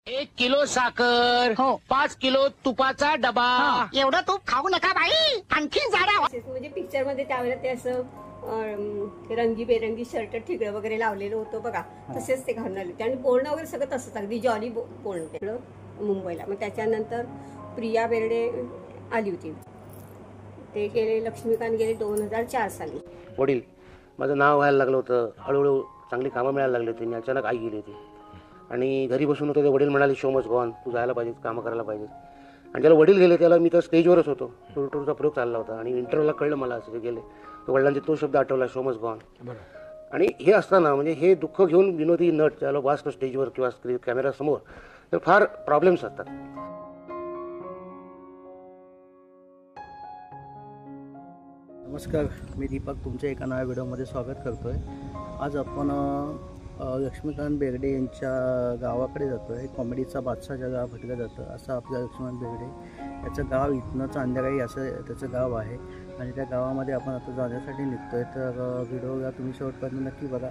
1 kilo साखर, हो. 5 kilo तुपाचा डबा. एवढं तूप खाऊ नका बाई, आणखीन जाडा व्हा. म्हणजे पिक्चर मध्ये त्यावेळेला ते असं रंगीबेरंगी शर्ट ठिगळं वगैरे लावलेलं होतं बघा, तसेच ते घालून आले आणि बोलणं वगैरे सगळं तसंच अगदी जॉली बोलणं तिकडं मुंबईला. मग त्याच्यानंतर प्रिया बेर्डे आली होती, ते गेले, लक्ष्मीकांत गेले 2004 साली. वडील माझं नाव व्हायला लागलं होतं, हळूहळू चांगली कामं मिळायला लागली होती. मी अचानक आई गेली होती आणि घरी बसून होतो. ते वडील म्हणाले शो मच गॉन, तू जायला पाहिजे, कामं करायला पाहिजे. आणि ज्याला वडील गेले त्याला मी तर स्टेजवरच होतो, टूरचा प्रयोग चालला होता आणि इंटरव्ह्यूला कळलं मला असं गेले. तर वडिलांचे तो शब्द आठवला, शो मच गॉन. आणि हे असताना म्हणजे हे दुःख घेऊन विनोदी नट ज्याला वाचतं स्टेजवर किंवा कॅमेरासमोर, तर फार प्रॉब्लेम्स असतात. नमस्कार, मी दीपक तुमच्या एका नव्या व्हिडिओमध्ये स्वागत करतो आहे. आज आपण लक्ष्मीकांत बेर्डे यांच्या गावाकडे जातो आहे. कॉमेडीचा बादशाह ज्या गाव म्हटलं जातं असं आपलं लक्ष्मीकांत बेर्डे याचं गाव इथनं चांदेराई असं त्याचं गाव आहे आणि त्या गावामध्ये आपण आता जाण्यासाठी निघतो आहे. तर व्हिडिओला तुम्ही शेवटपर्यंत नक्की बघा.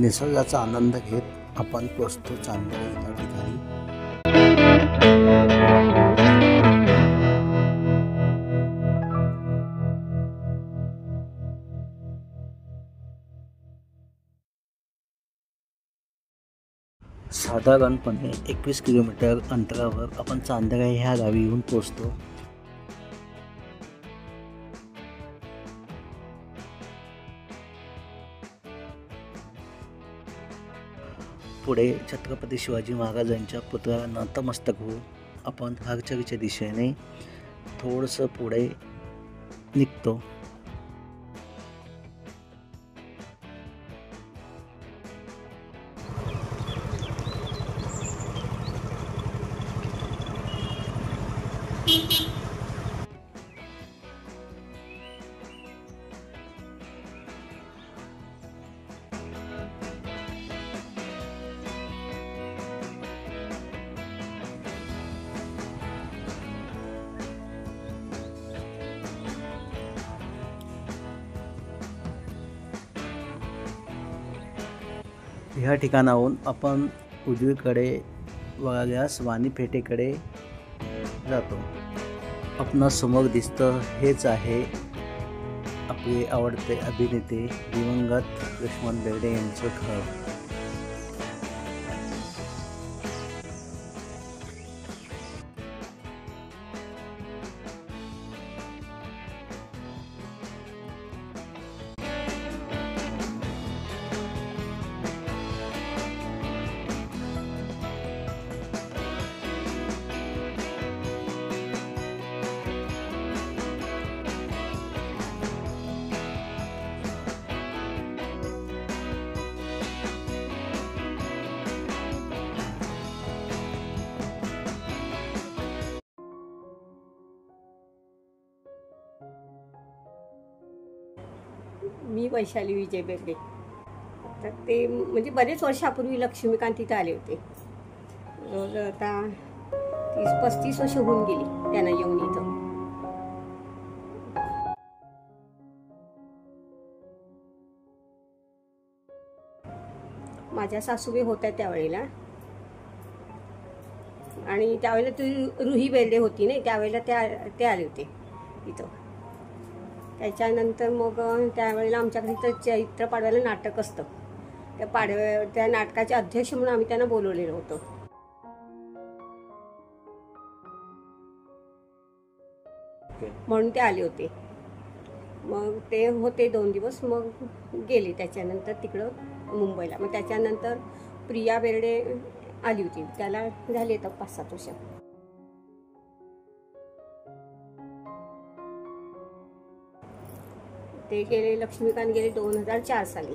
निसर्गाचा आनंद घेत आपण पोचतो चांदेराई या ठिकाणी. साधारणपणे 21 किलोमीटर अंतरावर आपण चांदेराई ह्या गावी येऊन पोचतो. पुढे छत्रपती शिवाजी महाराजांच्या पुतळ्याला नतमस्तक होऊन आपण हरचरीच्या दिशेने थोडंसं पुढे निघतो. ह्या ठिकाणाहून आपण उजवीकडे वळाल्यास वाणी पेठेकडे जातो. आपणास समोर दिसतं हेच आहे आपले आवडते अभिनेते दिवंगत लक्ष्मण बेर्डे यांचं घर. मी वैशाली विजय बेर्डे. तर ते म्हणजे बरेच वर्षापूर्वी लक्ष्मीकांत तिथं आले होते. रोज आता 30-35 वर्ष होऊन गेली त्यांना येऊन इथं. माझ्या सासूबाई होत्या त्यावेळेला, आणि त्यावेळेला ती रुही बेर्डे होती नाही, त्यावेळेला ते आले होते इथं. त्याच्यानंतर मग त्यावेळेला आमच्याकडे इथं चैत्र पाडव्याला नाटक असतं. त्या नाटकाचे अध्यक्ष म्हणून आम्ही त्यांना बोलवलेलं होतं. म्हणून ते आले होते. मग ते होते 2 दिवस, मग गेले त्याच्यानंतर तिकडं मुंबईला. मग त्याच्यानंतर प्रिया बेर्डे आली होती, त्याला झाले तर 5-7 वर्ष. ते गेले, लक्ष्मीकांत गेले 2004 साली.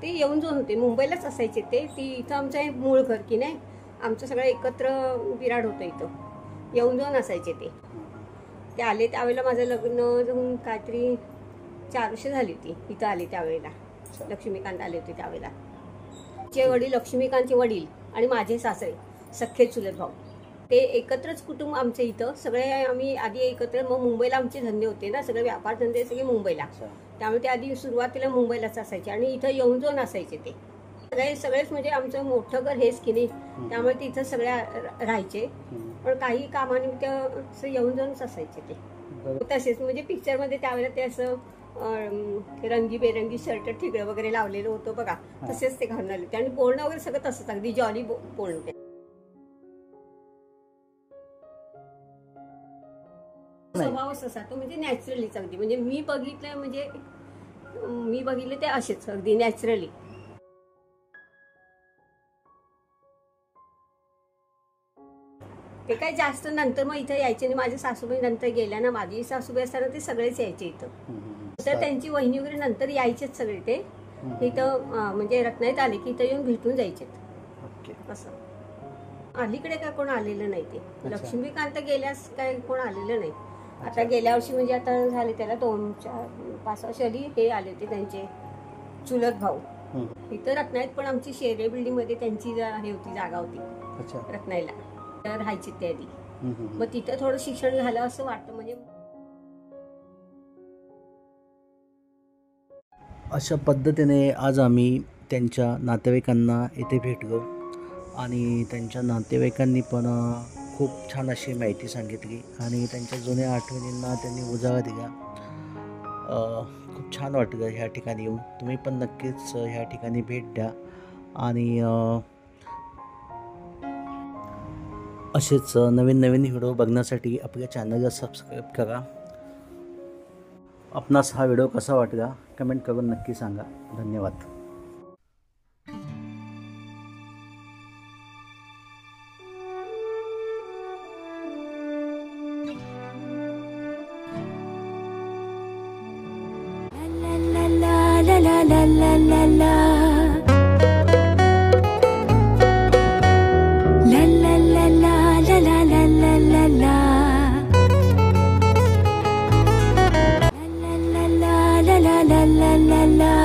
ते येऊन जाऊन होते, मुंबईलाच असायचे ते. ती इथं आमचं मूळ घर की नाही, आमचं सगळं एकत्र विराड होतं इथं. येऊन जाऊन असायचे ते आले त्यावेळेला माझं लग्न होऊन काहीतरी 4 वर्ष झाली होती. इथं आले त्यावेळेला लक्ष्मीकांत आले होते त्यावेळेला. चे वडील, लक्ष्मीकांतचे वडील आणि माझे सासरे सख्खे चुलत भाऊ, ते एकत्रच कुटुंब आमचं इथं. सगळे आम्ही आधी एकत्र, मग मुंबईला आमचे धंदे होते ना, सगळे व्यापार धंदे सगळे मुंबईला. त्यामुळे ते आधी सुरुवातीला मुंबईलाच असायचे आणि इथं येऊन जाऊन असायचे ते सगळेच. म्हणजे आमचं मोठं घर हेच की नाही, त्यामुळे तिथं सगळ्या राहायचे. पण काही कामानिमित्त येऊन जाऊनच असायचे ते. तसेच म्हणजे पिक्चरमध्ये त्यावेळेला ते असं रंगीबेरंगी शर्ट, ठिगळं वगैरे लावलेलं होतं बघा, तसेच ते घालून आले होते. आणि बोलणं वगैरे सगळं तसंच, अगदी जॉली बोलणं. स्वभावच असा तो, म्हणजे नॅचरलीच अगदी. म्हणजे मी बघितले ते असेच अगदी नॅचरली. ते काय जास्त नंतर मग इथं यायचे नाही. माझ्या सासूबाई नंतर गेल्या ना, माझी सासूबाई असताना ते सगळेच यायचे इथं. तर त्यांची वहिनी वगैरे नंतर यायचेच सगळे ते इथं. म्हणजे रत्नागिरीत आले की इथं येऊन भेटून जायचे असं. अलीकडे काय कोण आलेलं नाही. ते लक्ष्मीकांत गेल्यास काय कोण आलेलं नाही. आता गेल्या वर्षी म्हणजे आता झाले त्याला 2-4-5 वर्ष आली, हे आले होते त्यांचे चुलत भाऊ इथं रत्नागिरीत. पण आमची शेरे बिल्डिंग मध्ये त्यांची हे होती, जागा होती रत्नागिरीला, तर राहायची ते आधी. मग तिथं थोडं शिक्षण झालं असं वाटतं. म्हणजे अशा पद्धतीने आज आम्ही त्यांच्या नातेवाईकांना इथे भेटलो आणि त्यांच्या नातेवाईकांनी पण खूप छान अशी माहिती सांगितली आणि त्यांच्या जुन्या आठवणींना त्यांनी उजाळा दिला. खूप छान वाटलं ह्या ठिकाणी येऊन. तुम्ही पण नक्कीच ह्या ठिकाणी भेट द्या आणि असेच नवीन व्हिडिओ बघण्यासाठी आपल्या चॅनलला सबस्क्राईब करा. आपणास हा व्हिडिओ कसा वाटला कमेंट करून नक्की सांगा. धन्यवाद. la la la la la la la la la la